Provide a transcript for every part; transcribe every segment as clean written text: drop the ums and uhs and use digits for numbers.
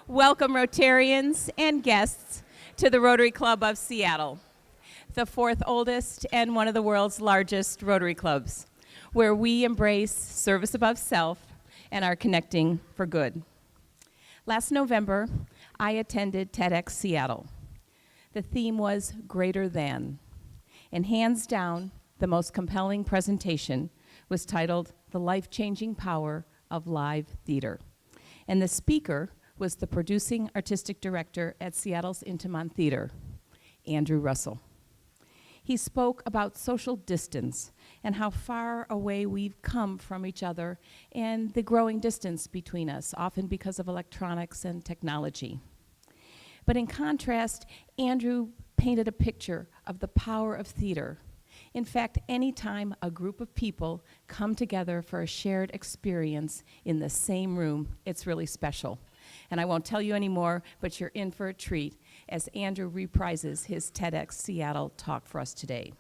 Welcome, Rotarians and guests, to the Rotary Club of Seattle, the fourth oldest and one of the world's largest Rotary clubs, where we embrace service above self and are connecting for good. Last November, I attended TEDx Seattle. The theme was greater than, and hands down, the most compelling presentation was titled The Life-Changing Power of Live Theater. And the speaker was the producing artistic director at Seattle's Intiman Theater, Andrew Russell. He spoke about social distance and how far away we've come from each other and the growing distance between us, often because of electronics and technology. But in contrast, Andrew painted a picture of the power of theater. In fact, anytime a group of people come together for a shared experience in the same room, it's really special. And I won't tell you anymore, but you're in for a treat as Andrew reprises his TEDx Seattle talk for us today.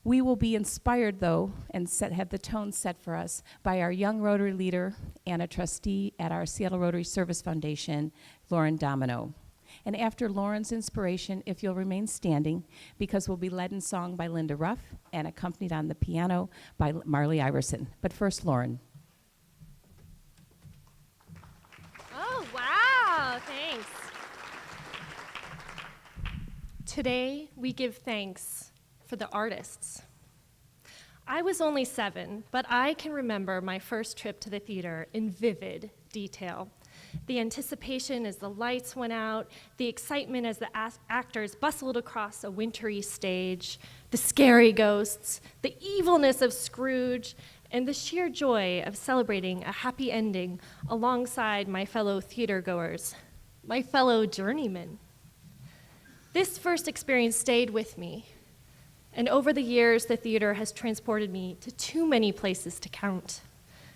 We will be inspired, though, and have the tone set for us by our young Rotary leader and a trustee at our Seattle Rotary Service Foundation, Lauren Domino. And after Lauren's inspiration, if you'll remain standing, because we'll be led in song by Linda Ruff and accompanied on the piano by Marley Iverson. But first, Lauren. Oh, wow, thanks. Today, we give thanks for the artists. I was only 7, but I can remember my first trip to the theater in vivid detail. The anticipation as the lights went out, the excitement as the actors bustled across a wintry stage, the scary ghosts, the evilness of Scrooge, and the sheer joy of celebrating a happy ending alongside my fellow theatergoers, my fellow journeymen. This first experience stayed with me, and over the years, the theater has transported me to too many places to count.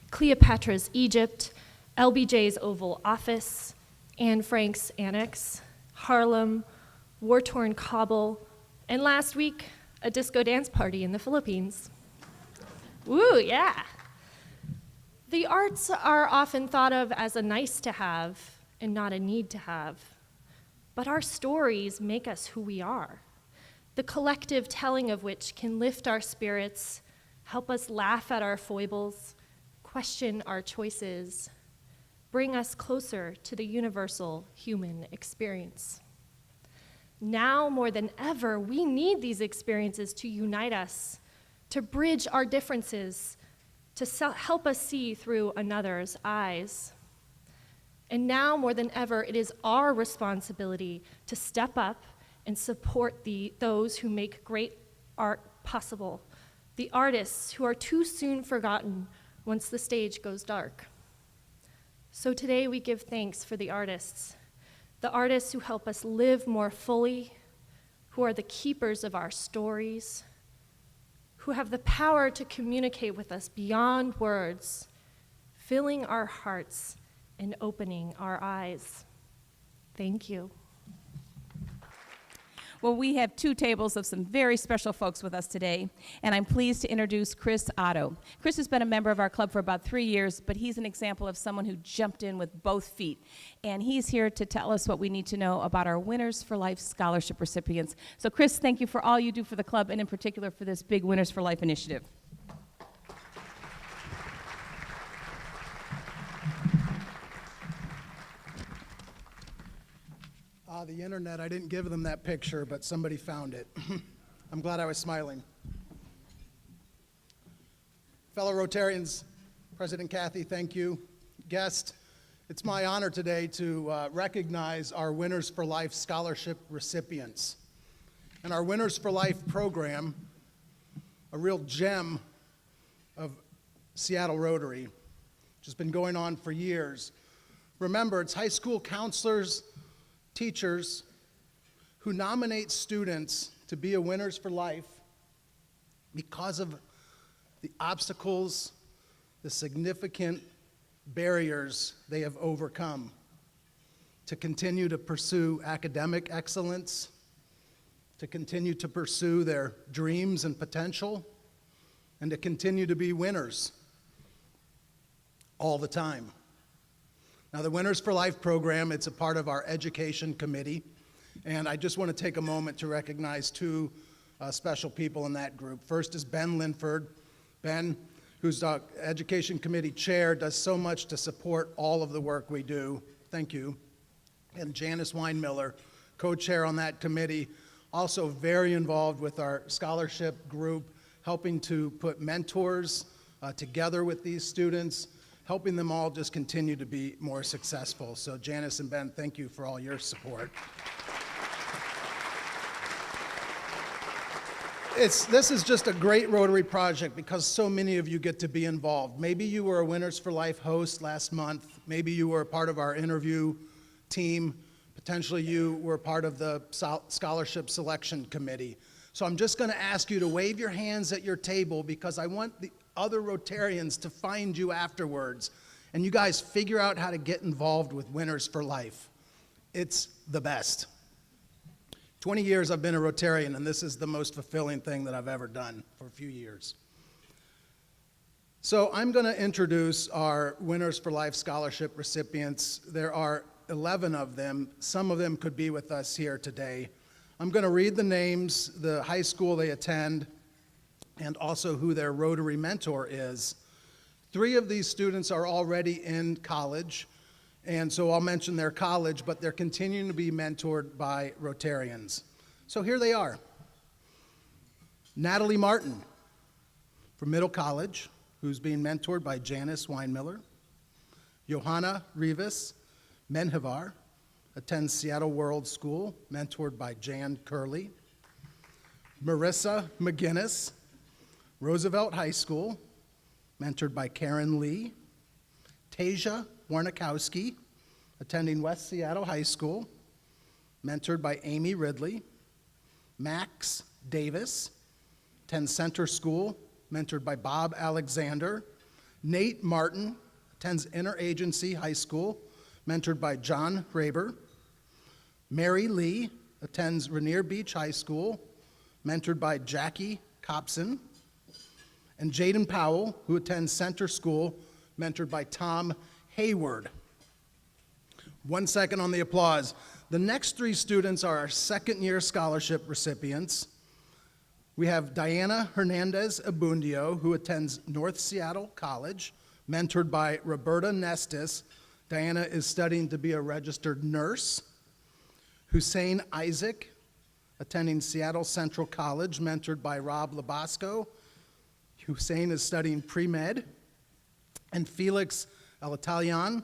Cleopatra's Egypt, LBJ's Oval Office, Anne Frank's Annex, Harlem, war-torn Kabul, and last week, a disco dance party in the Philippines. Woo, yeah. The arts are often thought of as a nice to have and not a need to have, but our stories make us who we are, the collective telling of which can lift our spirits, help us laugh at our foibles, question our choices, bring us closer to the universal human experience. Now more than ever, we need these experiences to unite us, to bridge our differences, to help us see through another's eyes. And now more than ever, it is our responsibility to step up and support those who make great art possible, the artists who are too soon forgotten once the stage goes dark. So today we give thanks for the artists who help us live more fully, who are the keepers of our stories, who have the power to communicate with us beyond words, filling our hearts and opening our eyes. Thank you. Well, we have 2 tables of some very special folks with us today, and I'm pleased to introduce Chris Otto. Chris has been a member of our club for about 3 years, but he's an example of someone who jumped in with both feet. And he's here to tell us what we need to know about our Winners for Life scholarship recipients. So Chris, thank you for all you do for the club, and in particular for this big Winners for Life initiative. The internet, I didn't give them that picture, but somebody found it. I'm glad I was smiling. Fellow Rotarians, President Kathy, thank you. Guest, it's my honor today to recognize our Winners for Life scholarship recipients. And our Winners for Life program, a real gem of Seattle Rotary, which has been going on for years. Remember, it's high school counselors, teachers who nominate students to be a Winners for Life because of the obstacles, the significant barriers they have overcome to continue to pursue academic excellence, to continue to pursue their dreams and potential, and to continue to be winners all the time. Now, the Winners for Life program, it's a part of our education committee, and I just want to take a moment to recognize two special people in that group. First is Ben Linford. Ben, who's our education committee chair, does so much to support all of the work we do. Thank you. And Janice Weinmiller, co-chair on that committee, also very involved with our scholarship group, helping to put mentors together with these students, helping them all just continue to be more successful. So Janice and Ben, thank you for all your support. This is just a great Rotary project because so many of you get to be involved. Maybe you were a Winners for Life host last month. Maybe you were a part of our interview team. Potentially you were part of the scholarship selection committee. So I'm just going to ask you to wave your hands at your table because I want the other Rotarians to find you afterwards. And you guys figure out how to get involved with Winners for Life. It's the best. 20 years I've been a Rotarian, and this is the most fulfilling thing that I've ever done for a few years. So I'm going to introduce our Winners for Life scholarship recipients. There are 11 of them. Some of them could be with us here today. I'm going to read the names, the high school they attend, and also who their Rotary mentor is. 3 of these students are already in college, and so I'll mention their college, but they're continuing to be mentored by Rotarians. So here they are. Natalie Martin from Middle College, who's being mentored by Janice Weinmiller. Johanna Rivas Menjivar attends Seattle World School, mentored by Jan Curley. Marissa McGinnis, Roosevelt High School, mentored by Karen Lee. Tasia Warnikowski, attending West Seattle High School, mentored by Amy Ridley. Max Davis, attends Center School, mentored by Bob Alexander. Nate Martin, attends Interagency High School, mentored by John Raber. Mary Lee attends Rainier Beach High School, mentored by Jackie Copson. And Jaden Powell, who attends Center School, mentored by Tom Hayward. 1 second on the applause. The next 3 students are our second-year scholarship recipients. We have Diana Hernandez Abundio, who attends North Seattle College, mentored by Roberta Nestis. Diana is studying to be a registered nurse. Hussein Isaac, attending Seattle Central College, mentored by Rob Labasco. Hussein is studying pre-med. And Felix El Italian,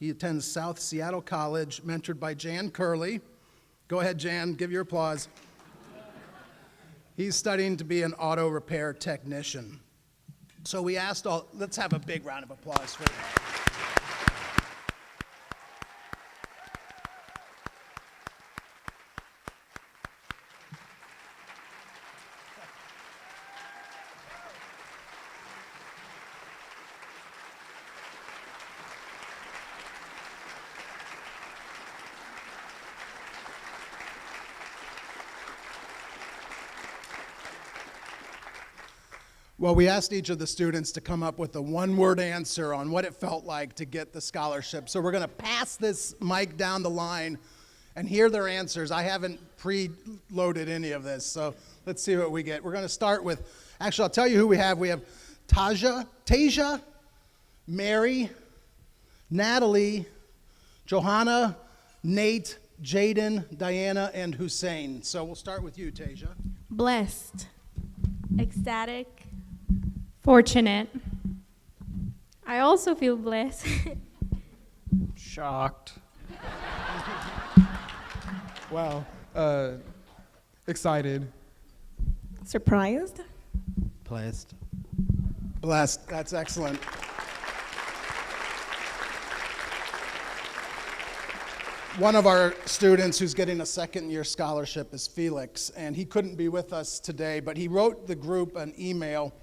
he attends South Seattle College, mentored by Jan Curley. Go ahead, Jan, give your applause. He's studying to be an auto repair technician. So we asked all, let's have a big round of applause for that. Well, we asked each of the students to come up with a one-word answer on what it felt like to get the scholarship. So we're going to pass this mic down the line and hear their answers. I haven't pre-loaded any of this, so let's see what we get. We're going to start with, actually, I'll tell you who we have. We have Tasia, Mary, Natalie, Johanna, Nate, Jaden, Diana, and Hussein. So we'll start with you, Tasia. Blessed. Ecstatic. Fortunate. I also feel blessed. Shocked. Wow. Excited. Surprised. Blessed. Blessed. That's excellent. One of our students who's getting a second-year scholarship is Felix, and he couldn't be with us today, but he wrote the group an email,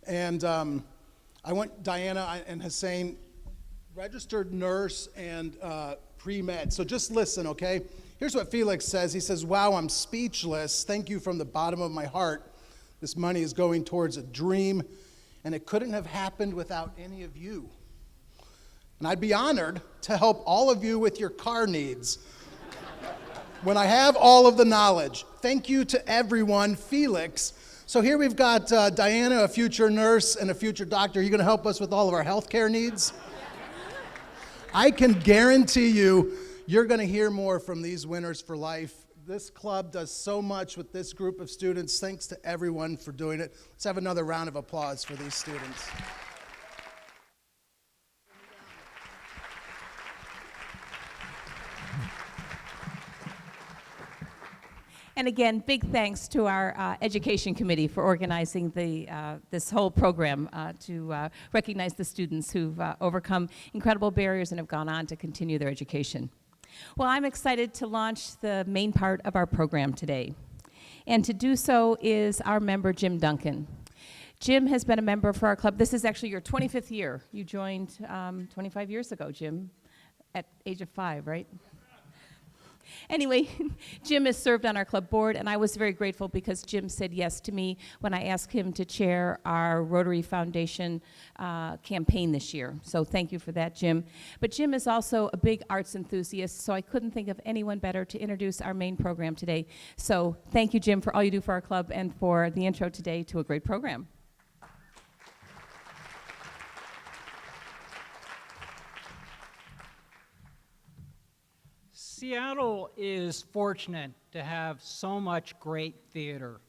and I want Diana and Hussein, registered nurse and pre-med. So just listen, okay? Here's what Felix says. He says, "Wow, I'm speechless. Thank you from the bottom of my heart. This money is going towards a dream, and it couldn't have happened without any of you. And I'd be honored to help all of you with your car needs when I have all of the knowledge. Thank you to everyone. Felix. So here we've got Diana, a future nurse and a future doctor. Are you going to help us with all of our healthcare needs? I can guarantee you, you're going to hear more from these winners for life. This club does so much with this group of students. Thanks to everyone for doing it. Let's have another round of applause for these students. And again, big thanks to our education committee for organizing this whole program to recognize the students who've overcome incredible barriers and have gone on to continue their education. Well, I'm excited to launch the main part of our program today. And to do so is our member, Jim Duncan. Jim has been a member for our club. This is actually your 25th year. You joined 25 years ago, Jim, at age of 5, right? Anyway, Jim has served on our club board, and I was very grateful because Jim said yes to me when I asked him to chair our Rotary Foundation campaign this year. So thank you for that, Jim. But Jim is also a big arts enthusiast, so I couldn't think of anyone better to introduce our main program today. So thank you, Jim, for all you do for our club and for the intro today to a great program. Seattle is fortunate to have so much great theater.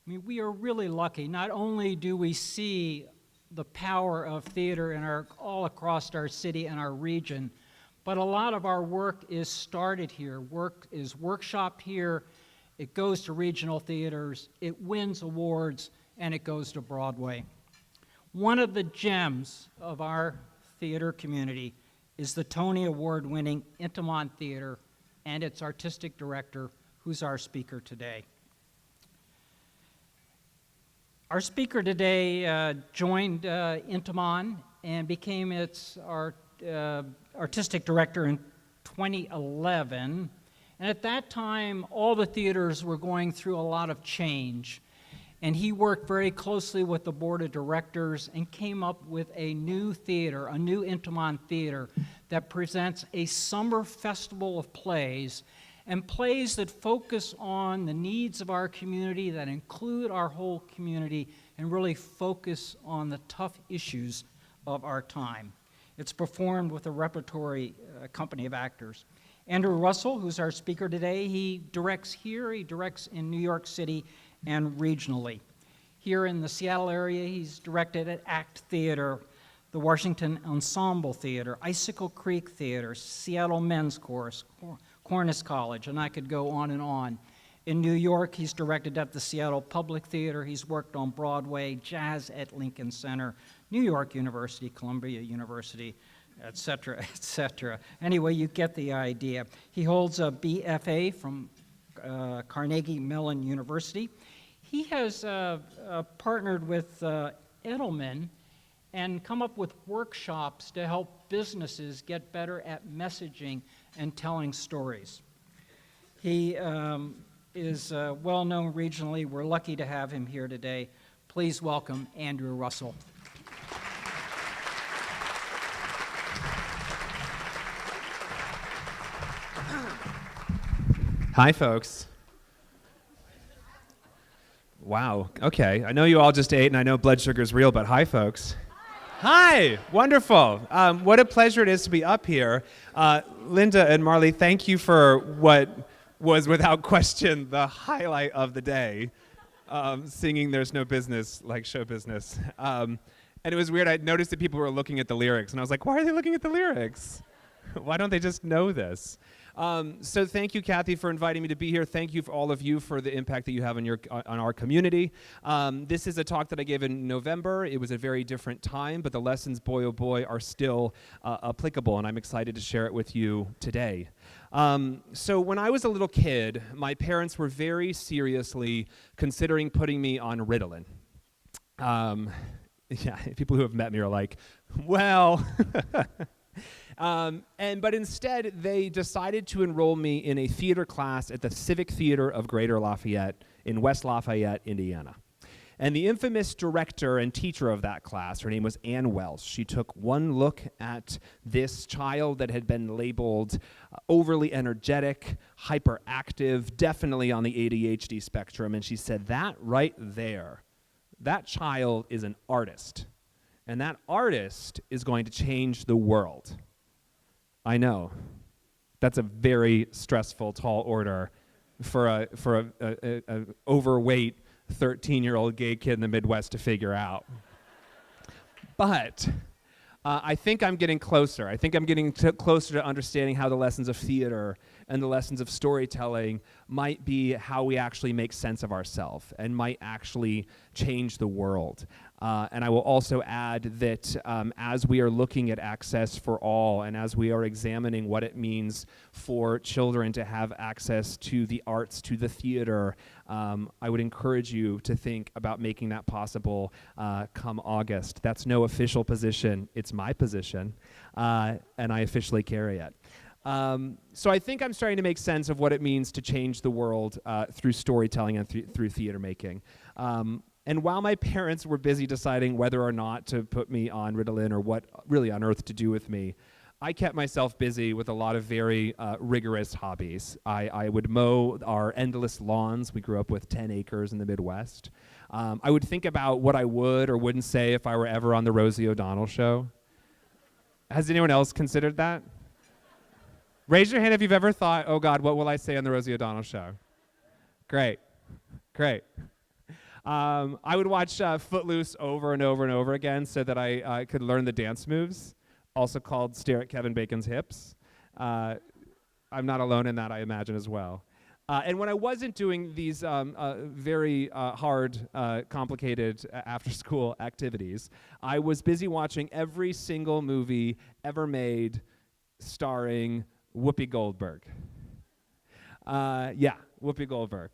I mean, we are really lucky. Not only do we see the power of theater all across our city and our region, but a lot of our work is started here. Work is workshopped here. It goes to regional theaters. It wins awards, and it goes to Broadway. One of the gems of our theater community is the Tony Award-winning Intiman Theater and its artistic director, who's our speaker today. Our speaker today joined Intiman and became its artistic director in 2011. And at that time, all the theaters were going through a lot of change. And he worked very closely with the board of directors and came up with a new theater, a new Intiman Theater, that presents a summer festival of plays, and plays that focus on the needs of our community, that include our whole community, and really focus on the tough issues of our time. It's performed with a repertory company of actors. Andrew Russell, who's our speaker today, he directs here, he directs in New York City, and regionally. Here in the Seattle area, he's directed at ACT Theater, the Washington Ensemble Theater, Icicle Creek Theater, Seattle Men's Chorus, Cornish College, and I could go on and on. In New York, he's directed at the Seattle Public Theater. He's worked on Broadway, jazz at Lincoln Center, New York University, Columbia University, et cetera, et cetera. Anyway, you get the idea. He holds a BFA from Carnegie Mellon University. He has partnered with Edelman and come up with workshops to help businesses get better at messaging and telling stories. He is well known regionally. We're lucky to have him here today. Please welcome Andrew Russell. Hi, folks. Wow, okay. I know you all just ate, and I know blood sugar is real, but hi, folks. Hi, wonderful. What a pleasure it is to be up here. Linda and Marley, thank you for what was without question the highlight of the day, singing There's No Business Like Show Business. And it was weird, I noticed that people were looking at the lyrics, and I was like, why are they looking at the lyrics? Why don't they just know this? So thank you, Kathy, for inviting me to be here. Thank you for all of you for the impact that you have on our community. This is a talk that I gave in November. It was a very different time, but the lessons, boy oh boy, are still applicable, and I'm excited to share it with you today. So when I was a little kid, my parents were very seriously considering putting me on Ritalin. Yeah, people who have met me are like, well... But instead, they decided to enroll me in a theater class at the Civic Theater of Greater Lafayette in West Lafayette, Indiana. And the infamous director and teacher of that class, her name was Ann Wells. She took one look at this child that had been labeled overly energetic, hyperactive, definitely on the ADHD spectrum, and she said, that right there, that child is an artist. And that artist is going to change the world. I know. That's a very stressful, tall order for a overweight 13-year-old gay kid in the Midwest to figure out. But I think I'm getting closer. I think I'm getting closer to understanding how the lessons of theater and the lessons of storytelling might be how we actually make sense of ourselves and might actually change the world. And I will also add that as we are looking at access for all and as we are examining what it means for children to have access to the arts, to the theater, I would encourage you to think about making that possible come August. That's no official position. It's my position, and I officially carry it. So I think I'm starting to make sense of what it means to change the world through storytelling and through theater making. And while my parents were busy deciding whether or not to put me on Ritalin or what really on earth to do with me, I kept myself busy with a lot of very rigorous hobbies. I would mow our endless lawns. We grew up with 10 acres in the Midwest. I would think about what I would or wouldn't say if I were ever on the Rosie O'Donnell show. Has anyone else considered that? Raise your hand if you've ever thought, oh God, what will I say on the Rosie O'Donnell show? Great. I would watch Footloose over and over and over again so that I could learn the dance moves, also called Stare at Kevin Bacon's Hips. I'm not alone in that, I imagine, as well. And when I wasn't doing these very hard, complicated after-school activities, I was busy watching every single movie ever made starring Whoopi Goldberg. Whoopi Goldberg.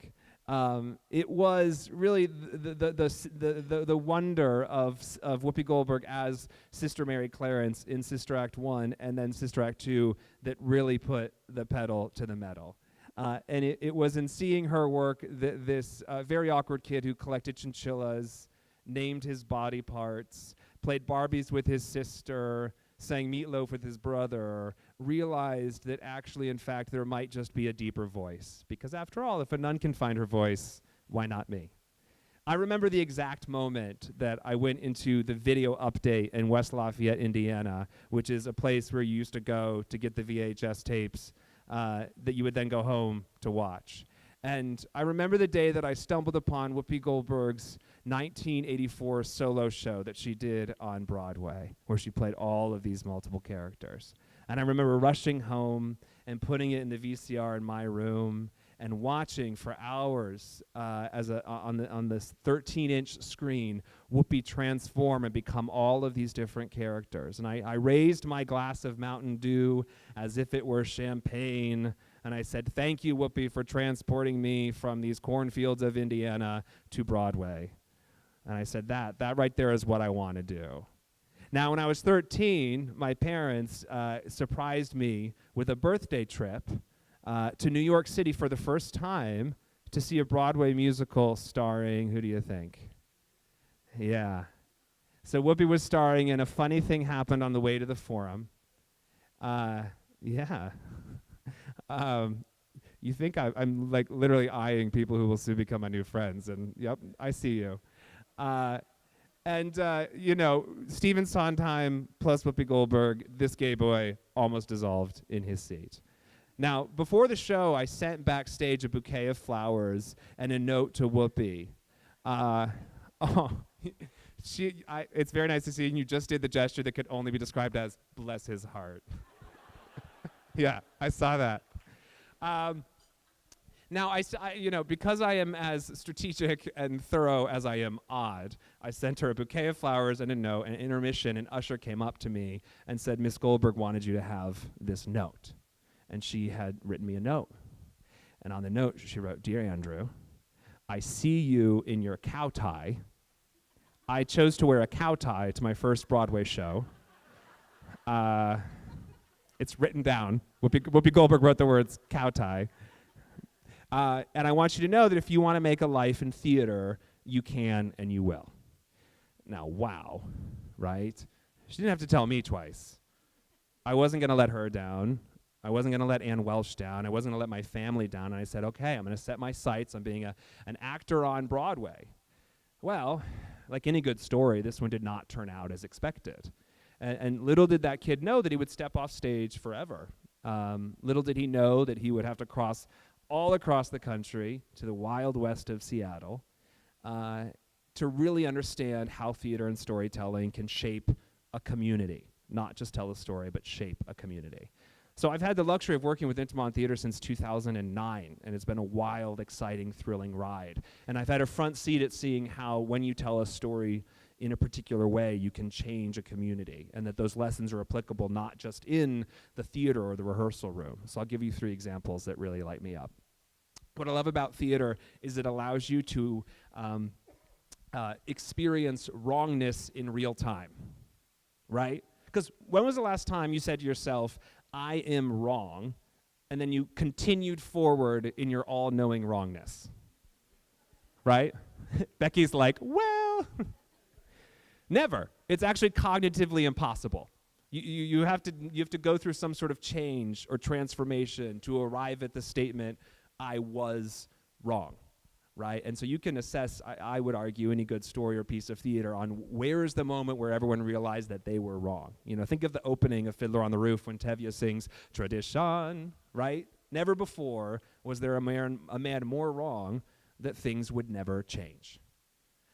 It was really the wonder of Whoopi Goldberg as Sister Mary Clarence in Sister Act 1 and then Sister Act 2 that really put the pedal to the metal. And it was in seeing her work that this very awkward kid who collected chinchillas, named his body parts, played Barbies with his sister, sang Meatloaf with his brother, realized that actually, in fact, there might just be a deeper voice. Because after all, if a nun can find her voice, why not me? I remember the exact moment that I went into the video update in West Lafayette, Indiana, which is a place where you used to go to get the VHS tapes that you would then go home to watch. And I remember the day that I stumbled upon Whoopi Goldberg's 1984 solo show that she did on Broadway, where she played all of these multiple characters. And I remember rushing home and putting it in the VCR in my room and watching for hours on this 13-inch screen Whoopi transform and become all of these different characters. And I raised my glass of Mountain Dew as if it were champagne, and I said, thank you, Whoopi, for transporting me from these cornfields of Indiana to Broadway. And I said, that right there is what I want to do. Now, when I was 13, my parents surprised me with a birthday trip to New York City for the first time to see a Broadway musical starring, who do you think? Yeah. So Whoopi was starring, and a funny thing happened on the way to the Forum. You think I'm like literally eyeing people who will soon become my new friends, and yep, I see you. Stephen Sondheim plus Whoopi Goldberg, this gay boy almost dissolved in his seat. Now, before the show, I sent backstage a bouquet of flowers and a note to Whoopi. It's very nice to see you. You just did the gesture that could only be described as bless his heart. Yeah, I saw that. Now, because I am as strategic and thorough as I am odd, I sent her a bouquet of flowers and a note, and intermission, an usher came up to me and said, Miss Goldberg wanted you to have this note. And she had written me a note. And on the note, she wrote, Dear Andrew, I see you in your cow tie. I chose to wear a cow tie to my first Broadway show. It's written down. Whoopi Goldberg wrote the words cow tie. And I want you to know that if you want to make a life in theater, you can and you will. Now, wow, right? She didn't have to tell me twice. I wasn't going to let her down. I wasn't going to let Ann Welsh down. I wasn't going to let my family down. And I said, okay, I'm going to set my sights on being an actor on Broadway. Well, like any good story, this one did not turn out as expected. And little did that kid know that he would step off stage forever. Little did he know that he would have to cross all across the country to the wild west of Seattle to really understand how theater and storytelling can shape a community. Not just tell a story, but shape a community. So I've had the luxury of working with Intiman Theater since 2009, and it's been a wild, exciting, thrilling ride. And I've had a front seat at seeing how when you tell a story in a particular way, you can change a community, and that those lessons are applicable not just in the theater or the rehearsal room. So I'll give you 3 examples that really light me up. What I love about theater is it allows you to experience wrongness in real time, right? Because when was the last time you said to yourself, I am wrong, and then you continued forward in your all-knowing wrongness, right? Becky's like, well, never. It's actually cognitively impossible. You have to go through some sort of change or transformation to arrive at the statement, I was wrong. Right? And so you can assess, I would argue, any good story or piece of theater on where is the moment where everyone realized that they were wrong. You know, think of the opening of Fiddler on the Roof when Tevye sings Tradition, right? Never before was there a man more wrong that things would never change.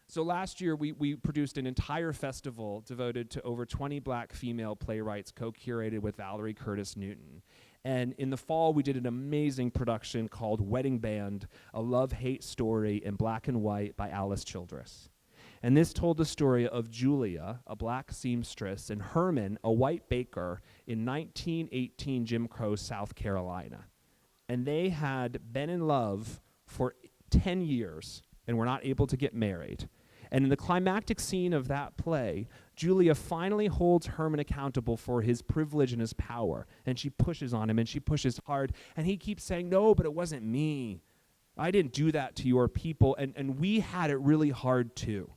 So last year, we produced an entire festival devoted to over 20 black female playwrights co-curated with Valerie Curtis Newton. And in the fall, we did an amazing production called Wedding Band, a love-hate story in black and white by Alice Childress. And this told the story of Julia, a black seamstress, and Herman, a white baker, in 1918 Jim Crow, South Carolina. And they had been in love for 10 years and were not able to get married. And in the climactic scene of that play, Julia finally holds Herman accountable for his privilege and his power. And she pushes on him, and she pushes hard. And he keeps saying, no, but it wasn't me. I didn't do that to your people. And we had it really hard too.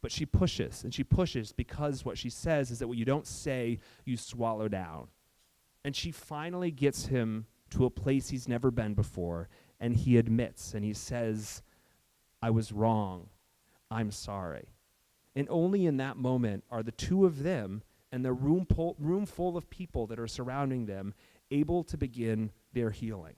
But she pushes, and she pushes because what she says is that what you don't say, you swallow down. And she finally gets him to a place he's never been before. And he admits, and he says, I was wrong. I'm sorry. And only in that moment are the two of them and the room full of people that are surrounding them able to begin their healing.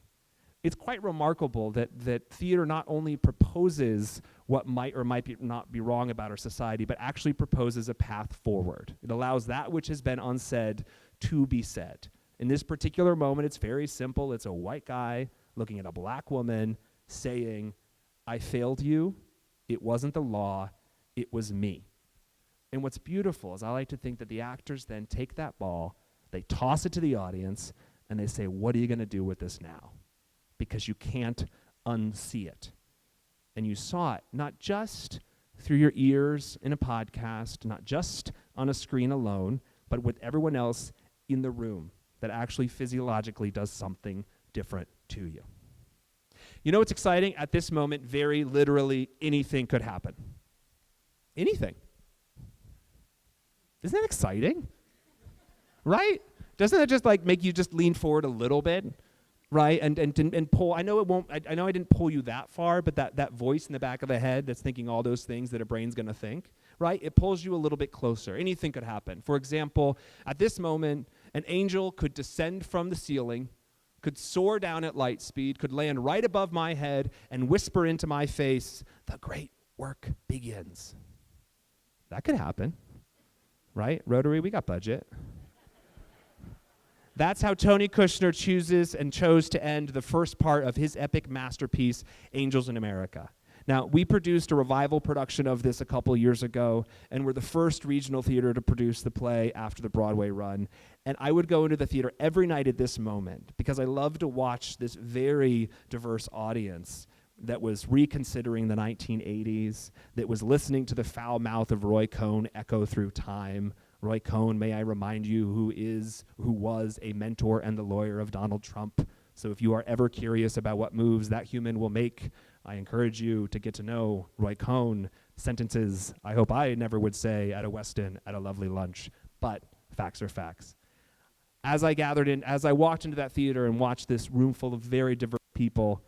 It's quite remarkable that theater not only proposes what might or might not be wrong about our society, but actually proposes a path forward. It allows that which has been unsaid to be said. In this particular moment, it's very simple. It's a white guy looking at a black woman saying, I failed you. It wasn't the law, it was me. And what's beautiful is I like to think that the actors then take that ball, they toss it to the audience, and they say, what are you going to do with this now? Because you can't unsee it. And you saw it not just through your ears in a podcast, not just on a screen alone, but with everyone else in the room that actually physiologically does something different to you. You know what's exciting? At this moment, very literally anything could happen. Anything. Isn't that exciting? Right? Doesn't that just like make you just lean forward a little bit? Right? And pull. I know it won't. I know I didn't pull you that far, but that voice in the back of the head that's thinking all those things that a brain's going to think, right? It pulls you a little bit closer. Anything could happen. For example, at this moment, an angel could descend from the ceiling, could soar down at light speed, could land right above my head and whisper into my face, the great work begins. That could happen, right? Rotary, we got budget. That's how Tony Kushner chose to end the first part of his epic masterpiece, Angels in America. Now, we produced a revival production of this a couple years ago, and we're the first regional theater to produce the play after the Broadway run. And I would go into the theater every night at this moment because I love to watch this very diverse audience that was reconsidering the 1980s, that was listening to the foul mouth of Roy Cohn echo through time. Roy Cohn, may I remind you, who was a mentor and the lawyer of Donald Trump. So if you are ever curious about what moves that human will make, I encourage you to get to know Roy Cohn, sentences I hope I never would say at a Westin at a lovely lunch, but facts are facts. As I walked into that theater and watched this room full of very diverse people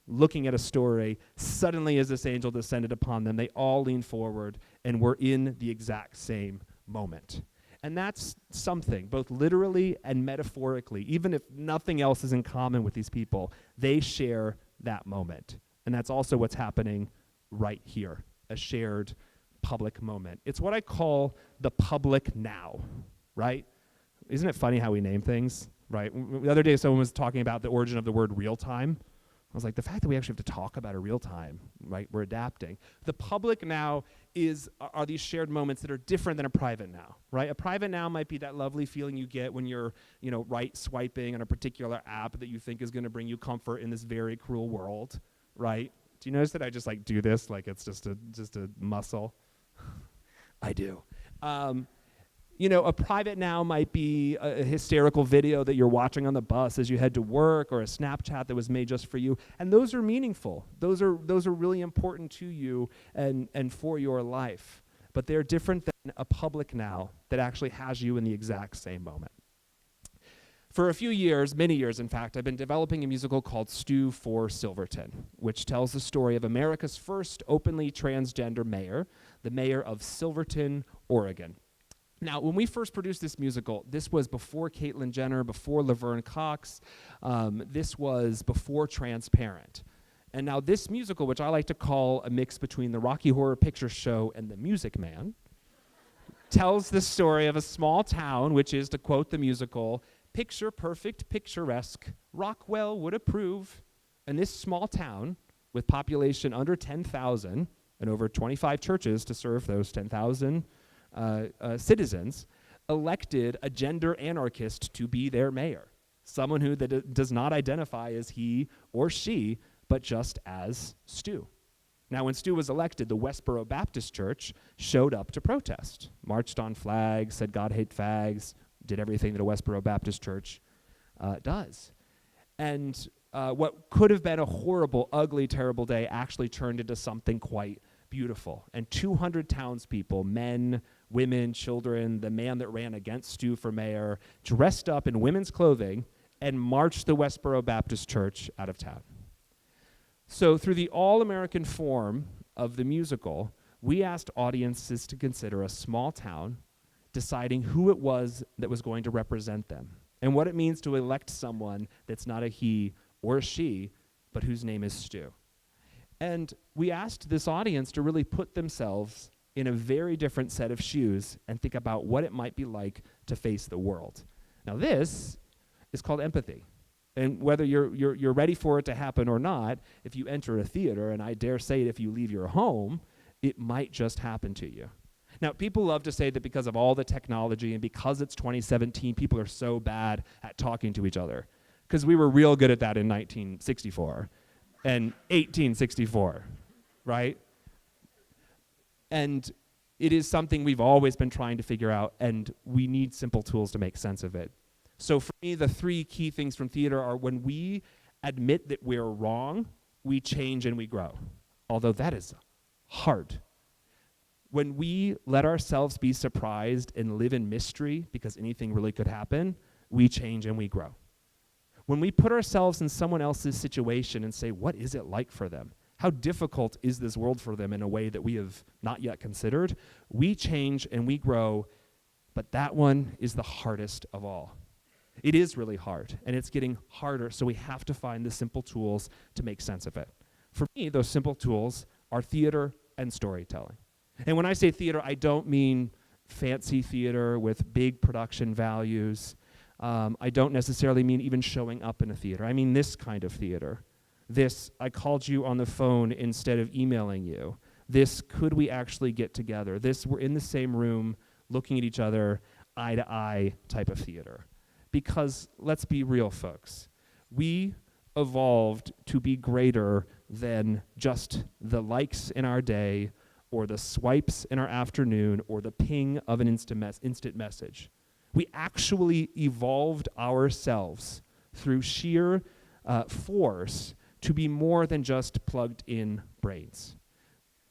looking at a story, suddenly as this angel descended upon them, they all leaned forward and were in the exact same moment. And that's something, both literally and metaphorically. Even if nothing else is in common with these people, they share that moment. And that's also what's happening right here, a shared public moment. It's what I call the public now, right? Isn't it funny how we name things, right? The other day someone was talking about the origin of the word real time. I was like, the fact that we actually have to talk about a real time, right? We're adapting. The public now are these shared moments that are different than a private now, right? A private now might be that lovely feeling you get when you're, right swiping on a particular app that you think is going to bring you comfort in this very cruel world, right? Do you notice that I just do this like it's just a muscle? I do. A private now might be a hysterical video that you're watching on the bus as you head to work, or a Snapchat that was made just for you. And those are meaningful. Those are really important to you and for your life. But they're different than a public now that actually has you in the exact same moment. For a few years, many years in fact, I've been developing a musical called Stew for Silverton, which tells the story of America's first openly transgender mayor, the mayor of Silverton, Oregon. Now, when we first produced this musical, this was before Caitlyn Jenner, before Laverne Cox. This was before Transparent. And now this musical, which I like to call a mix between the Rocky Horror Picture Show and The Music Man, tells the story of a small town, which is, to quote the musical, picture perfect, picturesque, Rockwell would approve. And this small town, with population under 10,000 and over 25 churches to serve those 10,000 citizens, elected a gender anarchist to be their mayor, someone who does not identify as he or she, but just as Stu. Now, when Stu was elected, the Westboro Baptist Church showed up to protest, marched on flags, said God hate fags, did everything that a Westboro Baptist Church does. And what could have been a horrible, ugly, terrible day actually turned into something quite beautiful. And 200 townspeople, men, women, children, the man that ran against Stu for mayor, dressed up in women's clothing and marched the Westboro Baptist Church out of town. So through the all-American form of the musical, we asked audiences to consider a small town deciding who it was that was going to represent them and what it means to elect someone that's not a he or a she, but whose name is Stu. And we asked this audience to really put themselves in a very different set of shoes and think about what it might be like to face the world. Now this is called empathy. And whether you're ready for it to happen or not, if you enter a theater, and I dare say it, if you leave your home, it might just happen to you. Now, people love to say that because of all the technology and because it's 2017, people are so bad at talking to each other. Because we were real good at that in 1964 and 1864, right? And it is something we've always been trying to figure out, and we need simple tools to make sense of it. So for me, the three key things from theater are when we admit that we're wrong, we change and we grow. Although that is hard. When we let ourselves be surprised and live in mystery because anything really could happen, we change and we grow. When we put ourselves in someone else's situation and say, what is it like for them? How difficult is this world for them in a way that we have not yet considered? We change and we grow, but that one is the hardest of all. It is really hard, and it's getting harder, so we have to find the simple tools to make sense of it. For me, those simple tools are theater and storytelling. And when I say theater, I don't mean fancy theater with big production values. I don't necessarily mean even showing up in a theater. I mean this kind of theater. This, I called you on the phone instead of emailing you. This, could we actually get together? This, we're in the same room looking at each other eye to eye type of theater. Because let's be real, folks. We evolved to be greater than just the likes in our day or the swipes in our afternoon or the ping of an instant message. We actually evolved ourselves through sheer force to be more than just plugged in brains.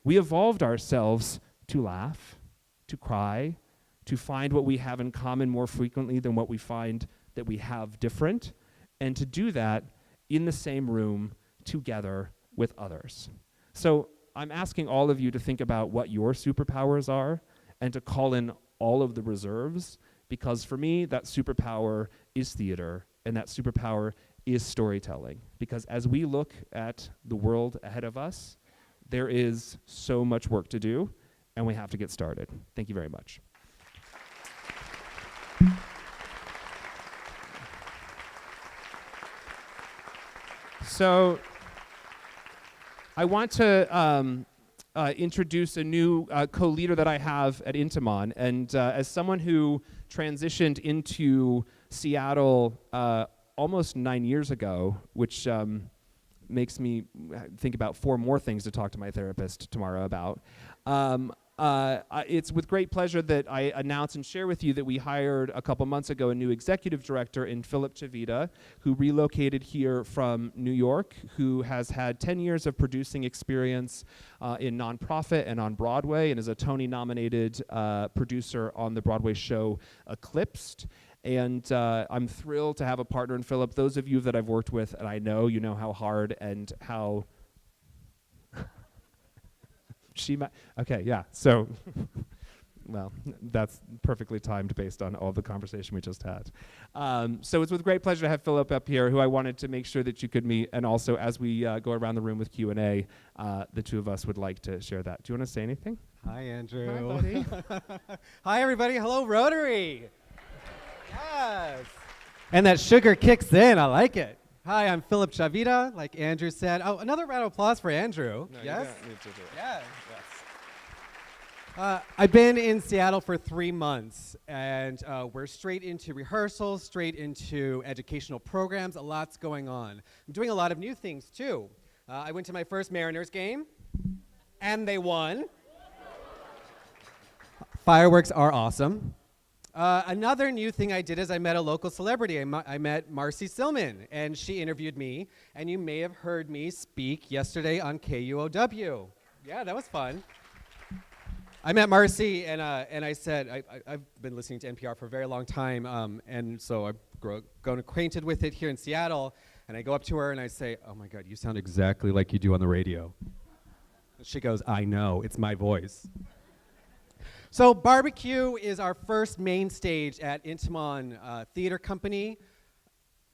We evolved ourselves to laugh, to cry, to find what we have in common more frequently than what we find that we have different, and to do that in the same room together with others. So I'm asking all of you to think about what your superpowers are and to call in all of the reserves, because for me, that superpower is theater, and that superpower is storytelling. Because as we look at the world ahead of us, there is so much work to do, and we have to get started. Thank you very much. So I want to introduce a new co-leader that I have at Intiman. And as someone who transitioned into Seattle almost 9 years ago, which makes me think about 4 more things to talk to my therapist tomorrow about, it's with great pleasure that I announce and share with you that we hired a couple months ago a new executive director in Philip Chavita, who relocated here from New York, who has had 10 years of producing experience in nonprofit and on Broadway, and is a Tony-nominated producer on the Broadway show Eclipsed. And I'm thrilled to have a partner in Philip. Those of you that I've worked with, and I know you know how hard and how okay, yeah, so, well, that's perfectly timed based on all the conversation we just had. So it's with great pleasure to have Philip up here, who I wanted to make sure that you could meet, and also as we go around the room with Q&A, the two of us would like to share that. Do you want to say anything? Hi, Andrew. Hi, buddy. Hi, everybody. Hello, Rotary. Yes. And that sugar kicks in. I like it. Hi, I'm Philip Chavita, like Andrew said. Oh, another round of applause for Andrew. No, yes? You don't need to do it. Yes. I've been in Seattle for 3 months, and we're straight into rehearsals, straight into educational programs. A lot's going on. I'm doing a lot of new things, too. I went to my first Mariners game, and they won. Fireworks are awesome. Another new thing I did is I met a local celebrity. I met Marcy Silman, and she interviewed me, and you may have heard me speak yesterday on KUOW. Yeah, that was fun. I met Marcy, and I said, I've been listening to NPR for a very long time, and so I've grown acquainted with it here in Seattle, and I go up to her and I say, oh my God, you sound exactly like you do on the radio. And she goes, I know, it's my voice. So barbecue is our first main stage at Intiman Theater Company.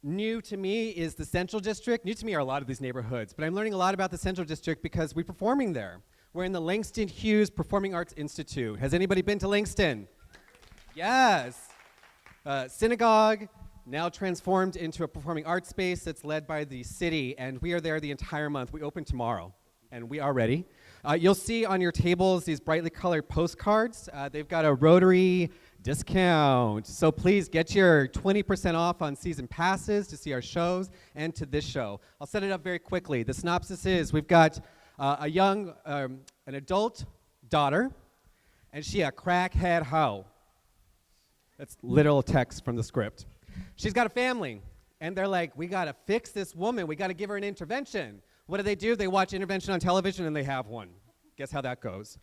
New to me is the Central District. New to me are a lot of these neighborhoods, but I'm learning a lot about the Central District because we're performing there. We're in the Langston Hughes Performing Arts Institute. Has anybody been to Langston? Yes. Synagogue, now transformed into a performing arts space that's led by the city, and we are there the entire month. We open tomorrow, and we are ready. You'll see on your tables these brightly colored postcards. They've got a Rotary discount. So please get your 20% off on season passes to see our shows and to this show. I'll set it up very quickly. The synopsis is we've got an adult daughter, and she a crackhead hoe. That's literal text from the script. She's got a family, and they're like, we gotta fix this woman. We gotta give her an intervention. What do? They watch intervention on television, and they have one. Guess how that goes.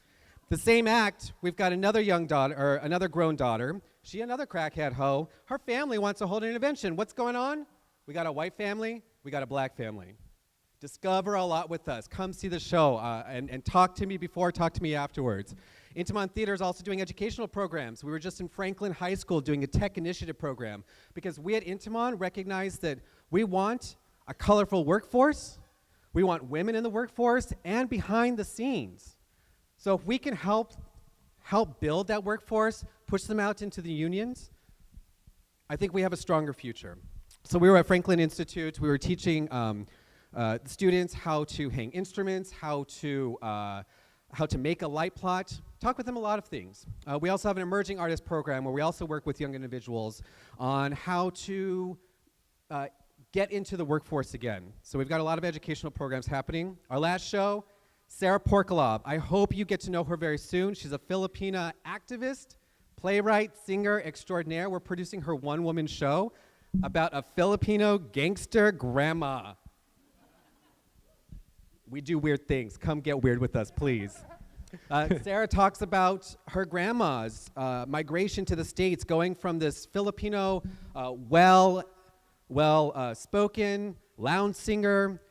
The same act, we've got another young daughter, or another grown daughter. She another crackhead hoe. Her family wants to hold an intervention. What's going on? We got a white family. We got a black family. Discover a lot with us. Come see the show and talk to me before, talk to me afterwards. Intiman Theater is also doing educational programs. We were just in Franklin High School doing a tech initiative program because we at Intiman recognize that we want a colorful workforce. We want women in the workforce and behind the scenes. So if we can help build that workforce, push them out into the unions, I think we have a stronger future. So we were at Franklin Institute. We were teaching the students how to hang instruments, how to make a light plot, talk with them a lot of things. We also have an emerging artist program where we also work with young individuals on how to get into the workforce again. So we've got a lot of educational programs happening. Our last show, Sarah Porkalov. I hope you get to know her very soon. She's a Filipina activist, playwright, singer extraordinaire. We're producing her one-woman show about a Filipino gangster grandma. We do weird things. Come get weird with us, please. Sarah talks about her grandma's migration to the States, going from this Filipino, spoken lounge singer,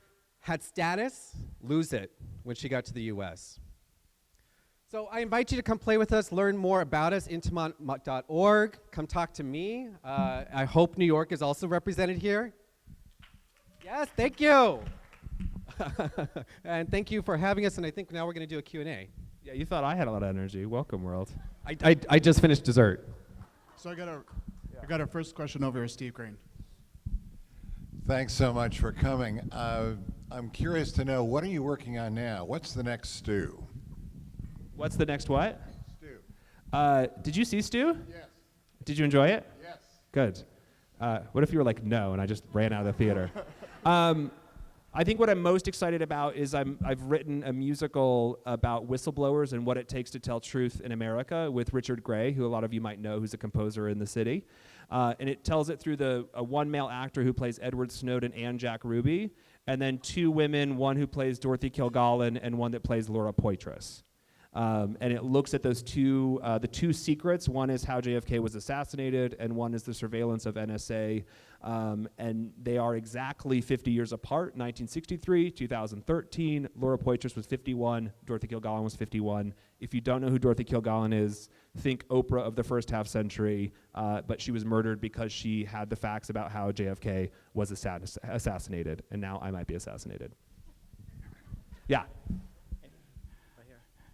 had status, lose it when she got to the U.S. So I invite you to come play with us, learn more about us, intiman.org. Come talk to me. I hope New York is also represented here. Yes, thank you. And thank you for having us, and I think now we're going to do a Q&A. Yeah, you thought I had a lot of energy. Welcome, world. I just finished dessert. So I got our first question over here, Steve Green. Thanks so much for coming. I'm curious to know, what are you working on now? What's the next stew? What's the next what? Stew. Did you see Stu? Yes. Did you enjoy it? Yes. Good. What if you were like, no, and I just ran out of the theater? I think what I'm most excited about is I've written a musical about whistleblowers and what it takes to tell truth in America with Richard Gray, who a lot of you might know, who's a composer in the city. And it tells it through a one male actor who plays Edward Snowden and Jack Ruby, and then two women, one who plays Dorothy Kilgallen and one that plays Laura Poitras. And it looks at those the two secrets. One is how JFK was assassinated, and one is the surveillance of NSA. And they are exactly 50 years apart, 1963, 2013. Laura Poitras was 51, Dorothy Kilgallen was 51. If you don't know who Dorothy Kilgallen is, think Oprah of the first half century, but she was murdered because she had the facts about how JFK was assassinated, and now I might be assassinated. Yeah.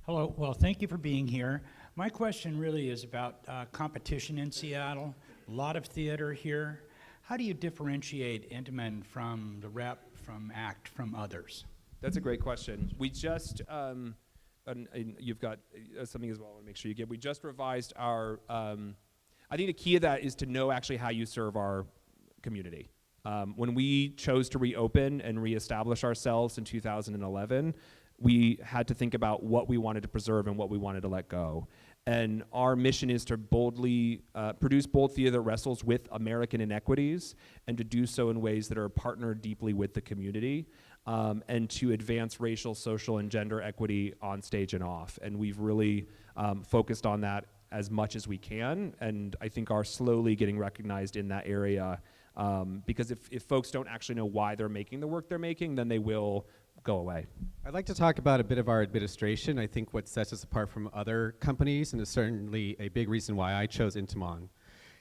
Hello. Well, thank you for being here. My question really is about competition in Seattle. A lot of theater here. How do you differentiate Intiman from the Rep, from ACT, from others? That's a great question. We just, and you've got something as well I want to make sure you get. We just revised our, I think the key of that is to know actually how you serve our community. When we chose to reopen and reestablish ourselves in 2011, we had to think about what we wanted to preserve and what we wanted to let go. And our mission is to boldly produce bold theater that wrestles with American inequities, and to do so in ways that are partnered deeply with the community, and to advance racial, social, and gender equity on stage and off. And we've really focused on that as much as we can, and I think are slowly getting recognized in that area, because if folks don't actually know why they're making the work they're making, then they will go away. I'd like to talk about a bit of our administration. I think what sets us apart from other companies, and is certainly a big reason why I chose Intiman,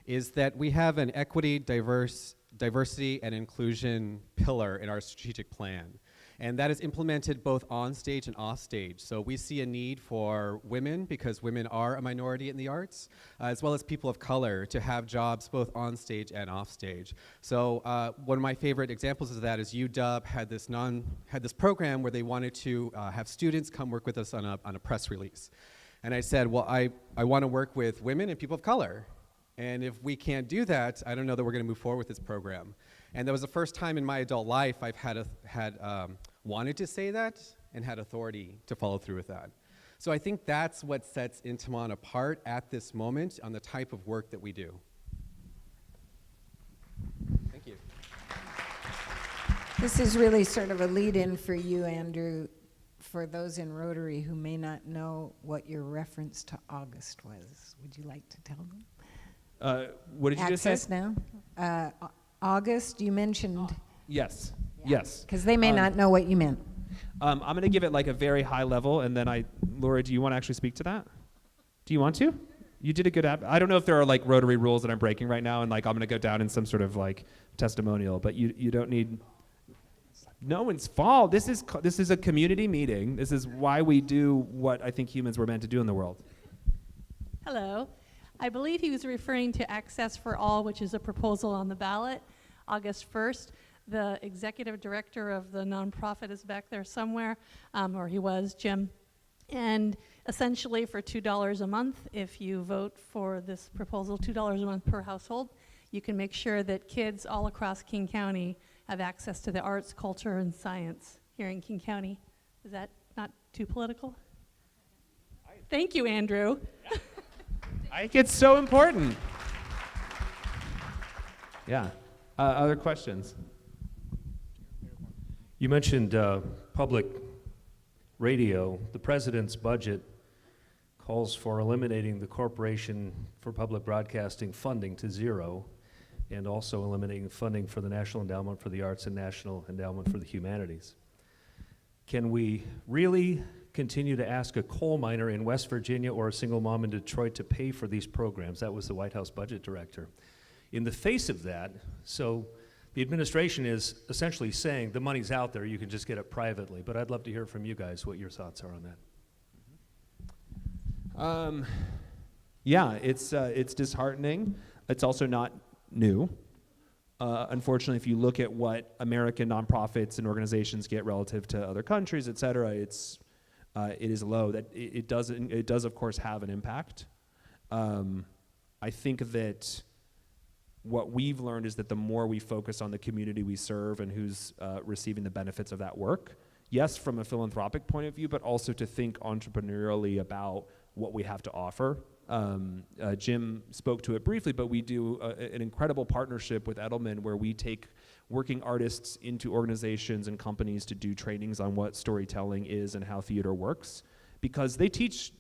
is that we have an equity, diversity, and inclusion pillar in our strategic plan. And that is implemented both on stage and off stage. So we see a need for women, because women are a minority in the arts, as well as people of color, to have jobs both on stage and off stage. So one of my favorite examples of that is UW had this program where they wanted to have students come work with us on a press release. And I said, well, I want to work with women and people of color. And if we can't do that, I don't know that we're going to move forward with this program. And that was the first time in my adult life I've wanted to say that and had authority to follow through with that. So I think that's what sets Intiman apart at this moment on the type of work that we do. Thank you. This is really sort of a lead-in for you, Andrew, for those in Rotary who may not know what your reference to August was. Would you like to tell them? What did you just say? Access Now? August, you mentioned... Yes. Yeah. Yes. Because they may not know what you meant. I'm going to give it like a very high level, and then Laura, do you want to actually speak to that? Do you want to? You did a good I don't know if there are like Rotary rules that I'm breaking right now, and like I'm going to go down in some sort of like testimonial, but you don't need. No one's fault. This is a community meeting. This is why we do what I think humans were meant to do in the world. Hello. I believe he was referring to Access for All, which is a proposal on the ballot, August 1st. The executive director of the nonprofit is back there somewhere, or he was, Jim. And essentially for $2 a month, if you vote for this proposal, $2 a month per household, you can make sure that kids all across King County have access to the arts, culture, and science here in King County. Is that not too political? Thank you, Andrew. I think it's so important. Yeah. Other questions? You mentioned public radio, the president's budget calls for eliminating the Corporation for Public Broadcasting funding to zero, and also eliminating funding for the National Endowment for the Arts and National Endowment for the Humanities. Can we really continue to ask a coal miner in West Virginia or a single mom in Detroit to pay for these programs? That was the White House budget director. In the face of that, so the administration is essentially saying the money's out there, you can just get it privately. But I'd love to hear from you guys what your thoughts are on that. Yeah, it's disheartening. It's also not new. Unfortunately, if you look at what American nonprofits and organizations get relative to other countries, et cetera, it is low. That it does of course have an impact. I think that what we've learned is that the more we focus on the community we serve and who's receiving the benefits of that work, yes, from a philanthropic point of view, but also to think entrepreneurially about what we have to offer. Jim spoke to it briefly, but we do an incredible partnership with Edelman where we take working artists into organizations and companies to do trainings on what storytelling is and how theater works, because they teach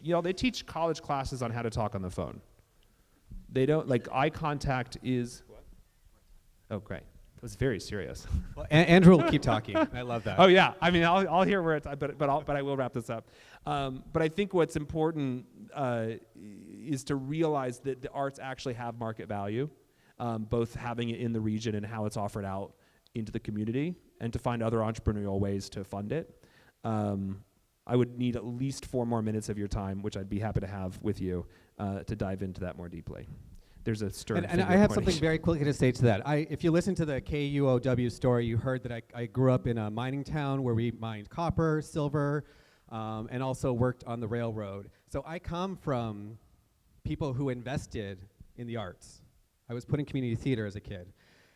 college classes on how to talk on the phone. They don't, like, eye contact is, what? Oh, great. It was very serious. Well, Andrew will keep talking. I love that. Oh yeah, I mean, I'll hear where it's, but I will wrap this up. But I think what's important is to realize that the arts actually have market value, both having it in the region and how it's offered out into the community, and to find other entrepreneurial ways to fund it. I would need at least 4 more minutes of your time, which I'd be happy to have with you, to dive into that more deeply. There's a stern and I have something very quickly to say to that. If you listen to the KUOW story, you heard that I grew up in a mining town where we mined copper, silver, and also worked on the railroad. So I come from people who invested in the arts. I was put in community theater as a kid.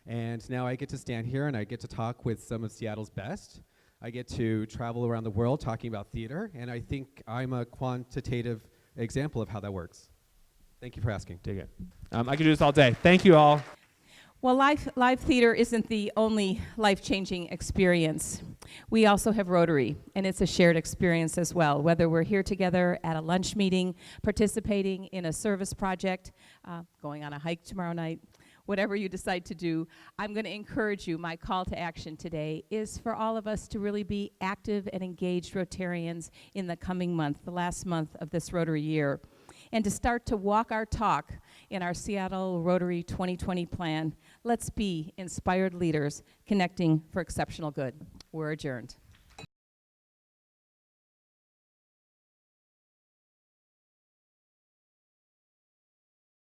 And now I get to stand here and I get to talk with some of Seattle's best. I get to travel around the world talking about theater, and I think I'm a quantitative example of how that works. Thank you for asking. Dig it. I could do this all day. Thank you all. Well, live theater isn't the only life-changing experience. We also have Rotary, and it's a shared experience as well. Whether we're here together at a lunch meeting, participating in a service project, going on a hike tomorrow night, whatever you decide to do, I'm going to encourage you. My call to action today is for all of us to really be active and engaged Rotarians in the coming month, the last month of this Rotary year, and to start to walk our talk in our Seattle Rotary 2020 plan. Let's be inspired leaders connecting for exceptional good. We're adjourned.